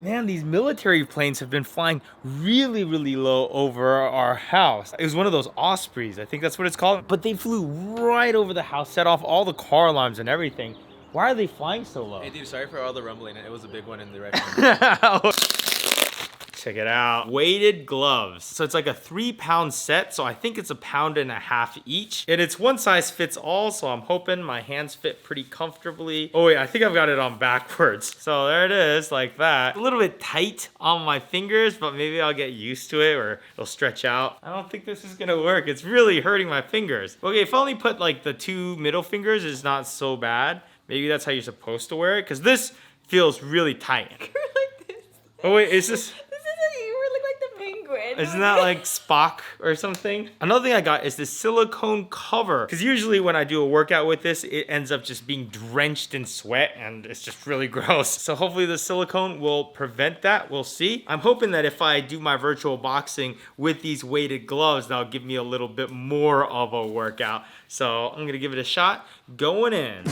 Man, these military planes have been flying really, really low over our house. It was one of those Ospreys, I think that's what it's called. But they flew right over the house, set off all the car alarms and everything. Why are they flying so low? Hey dude, sorry for all the rumbling. It was a big one in the direction. Check it out. Weighted gloves. So it's like a 3-pound set. So I think it's 1.5 pounds each. And it's one size fits all. So I'm hoping my hands fit pretty comfortably. Oh wait, I think I've got it on backwards. So there it is, like that. A little bit tight on my fingers, but maybe I'll get used to it or it'll stretch out. I don't think this is gonna work. It's really hurting my fingers. Okay, if I only put like the 2 middle fingers, it's not so bad. Maybe that's how you're supposed to wear it. Cause this feels really tight. Like this. Oh wait, is this? You look like the penguin. Isn't that like Spock or something? Another thing I got is this silicone cover. Because usually when I do a workout with this, it ends up just being drenched in sweat and it's just really gross. So hopefully the silicone will prevent that. We'll see. I'm hoping that if I do my virtual boxing with these weighted gloves, that'll give me a little bit more of a workout. So I'm gonna give it a shot. Going in.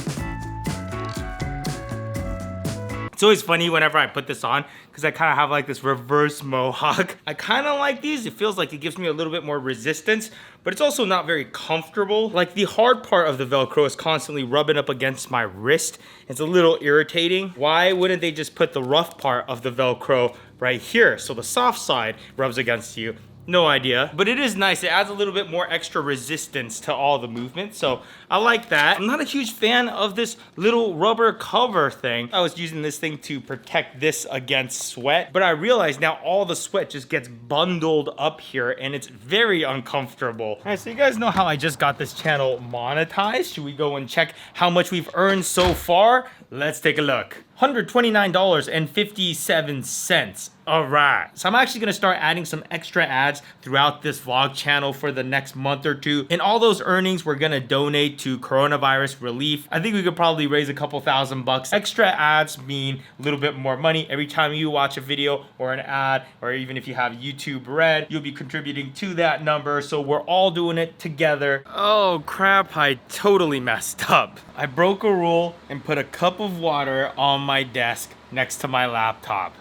It's always funny whenever I put this on because I kind of have like this reverse mohawk. I kind of like these. It feels like it gives me a little bit more resistance, but it's also not very comfortable. Like the hard part of the Velcro is constantly rubbing up against my wrist. It's a little irritating. Why wouldn't they just put the rough part of the Velcro right here so the soft side rubs against you? No idea, but it is nice. It adds a little bit more extra resistance to all the movement, so I like that. I'm not a huge fan of this little rubber cover thing. I was using this thing to protect this against sweat, but I realized now all the sweat just gets bundled up here and it's very uncomfortable. All right, so you guys know how I just got this channel monetized. Should we go and check how much we've earned so far? Let's take a look. $129.57. All right, so I'm actually gonna start adding some extra ads throughout this vlog channel for the next month or two. And all those earnings we're gonna donate to coronavirus relief. I think we could probably raise a couple $1,000. Extra ads mean a little bit more money. Every time you watch a video or an ad, or even if you have YouTube Red, you'll be contributing to that number. So we're all doing it together. Oh crap, I totally messed up. I broke a rule and put a cup of water on my desk next to my laptop.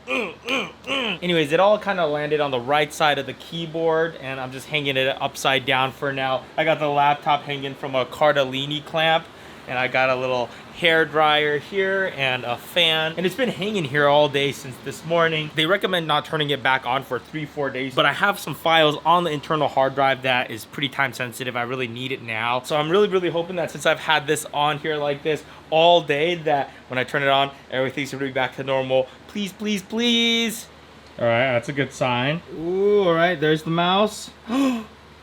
Anyways, it all kind of landed on the right side of the keyboard and I'm just hanging it upside down for now. I got the laptop hanging from a Cardellini clamp and I got a little hair dryer here and a fan, and it's been hanging here all day since this morning. They recommend not turning it back on for 3-4 days, but I have some files on the internal hard drive that is pretty time sensitive. I really need it now, so I'm really hoping that since I've had this on here like this all day, that when I turn it on, everything's gonna be back to normal. Please, please, please. All right, that's a good sign. Ooh, all right, there's the mouse.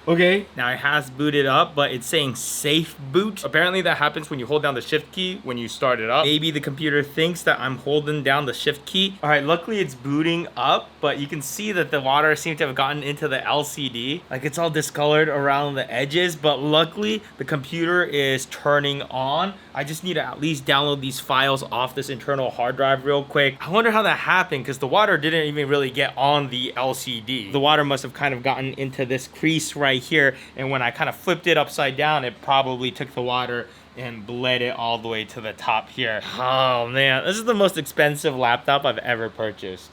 Okay, now it has booted up, but it's saying safe boot. Apparently that happens when you hold down the shift key when you start it up. Maybe the computer thinks that I'm holding down the shift key. All right, luckily it's booting up, but you can see that the water seems to have gotten into the LCD. Like it's all discolored around the edges, but luckily the computer is turning on. I just need to at least download these files off this internal hard drive real quick. I wonder how that happened because the water didn't even really get on the LCD. The water must have kind of gotten into this crease right here, and when I kind of flipped it upside down, it probably took the water and bled it all the way to the top here. Oh man, this is the most expensive laptop I've ever purchased.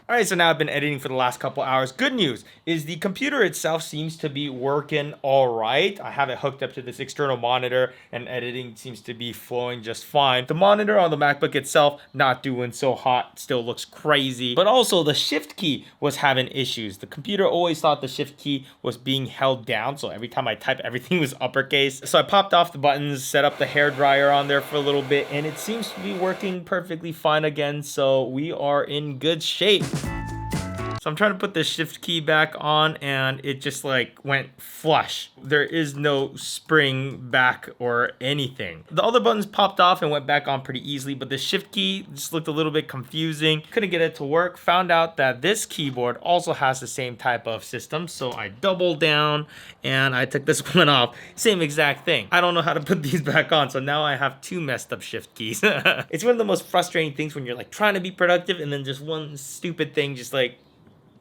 All right, so now I've been editing for the last couple hours. Good news is the computer itself seems to be working all right. I have it hooked up to this external monitor and editing seems to be flowing just fine. The monitor on the MacBook itself, not doing so hot, still looks crazy. But also the shift key was having issues. The computer always thought the shift key was being held down, so every time I type, everything was uppercase. So I popped off the buttons, set up the hair dryer on there for a little bit, and it seems to be working perfectly fine again, so we are in good shape. So I'm trying to put the shift key back on and it just like went flush. There is no spring back or anything. The other buttons popped off and went back on pretty easily, but the shift key just looked a little bit confusing. Couldn't get it to work. Found out that this keyboard also has the same type of system. So I doubled down and I took this one off. Same exact thing. I don't know how to put these back on. So now I have 2 messed up shift keys. It's one of the most frustrating things when you're like trying to be productive and then just one stupid thing just like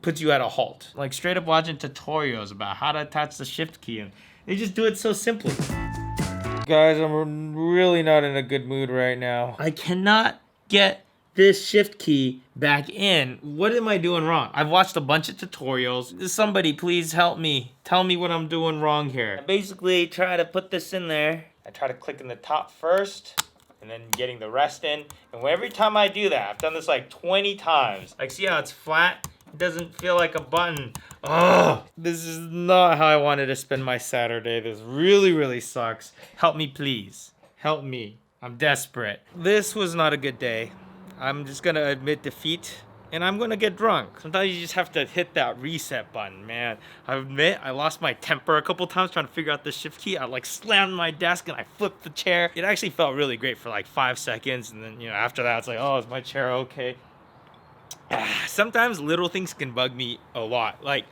puts you at a halt. Like straight up watching tutorials about how to attach the shift key and they just do it so simply. Guys, I'm really not in a good mood right now. I cannot get this shift key back in. What am I doing wrong? I've watched a bunch of tutorials. Somebody please help me. Tell me what I'm doing wrong here. I basically try to put this in there. I try to click in the top first and then getting the rest in. And every time I do that, I've done this like 20 times. Like, see how it's flat? It doesn't feel like a button. Oh, this is not how I wanted to spend my Saturday. This really, really sucks. Help me, please. Help me. I'm desperate. This was not a good day. I'm just gonna admit defeat, and I'm gonna get drunk. Sometimes you just have to hit that reset button, man. I admit I lost my temper a couple times trying to figure out the shift key. I like slammed my desk and I flipped the chair. It actually felt really great for like 5 seconds, and then after that it's like, oh, is my chair okay? Sometimes little things can bug me a lot. Like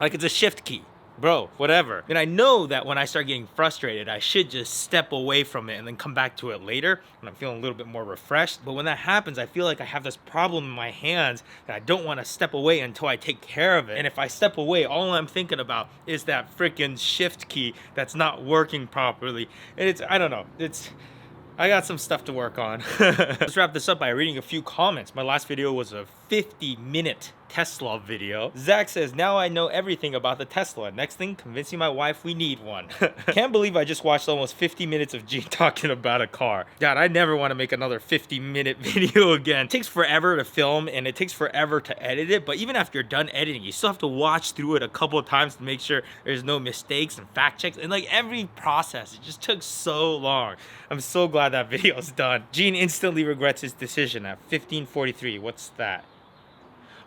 it's a shift key. Bro, whatever. And I know that when I start getting frustrated, I should just step away from it and then come back to it later when I'm feeling a little bit more refreshed. But when that happens, I feel like I have this problem in my hands that I don't want to step away until I take care of it. And if I step away, all I'm thinking about is that freaking shift key that's not working properly. And I don't know, I got some stuff to work on. Let's wrap this up by reading a few comments. My last video was a 50-minute Tesla video. Zach says, now I know everything about the Tesla. Next thing, convincing my wife we need one. Can't believe I just watched almost 50 minutes of Gene talking about a car. God, I never want to make another 50-minute video again. It takes forever to film and it takes forever to edit it, but even after you're done editing, you still have to watch through it a couple of times to make sure there's no mistakes and fact checks. And like every process, it just took so long. I'm so glad that video's done. Gene instantly regrets his decision at 15:43. What's that?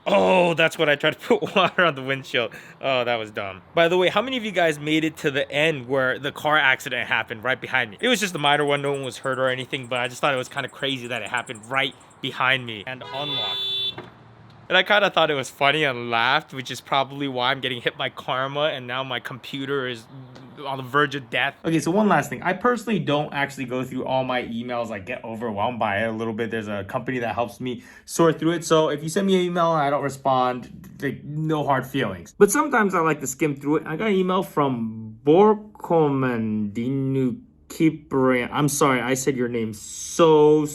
Oh, that's what I tried to put water on the windshield. Oh, that was dumb. By the way, how many of you guys made it to the end where the car accident happened right behind me? It was just a minor one. No one was hurt or anything, but I just thought it was kind of crazy that it happened right behind me. And unlock. And I kind of thought it was funny and laughed, which is probably why I'm getting hit by karma and now my computer is on the verge of death. Okay, so one last thing. I personally don't actually go through all my emails. I get overwhelmed by it a little bit. There's a company that helps me sort through it. So if you send me an email and I don't respond, like, no hard feelings. But sometimes I like to skim through it. I got an email from Borkomandinu Kipran. I'm sorry, I said your name so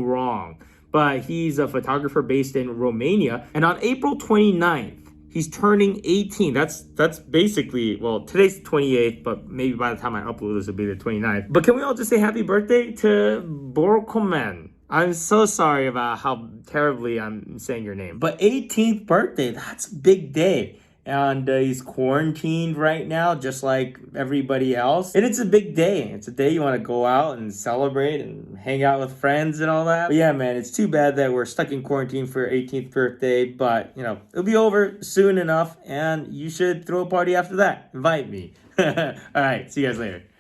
wrong. But he's a photographer based in Romania. And on April 29th, he's turning 18. That's basically, well, today's the 28th, but maybe by the time I upload this, it'll be the 29th. But can we all just say happy birthday to Borkoman? I'm so sorry about how terribly I'm saying your name. But 18th birthday, that's a big day. And he's quarantined right now, just like everybody else. And it's a big day. It's a day you want to go out and celebrate and hang out with friends and all that. But yeah, man, it's too bad that we're stuck in quarantine for your 18th birthday. But, it'll be over soon enough. And you should throw a party after that. Invite me. All right, see you guys later.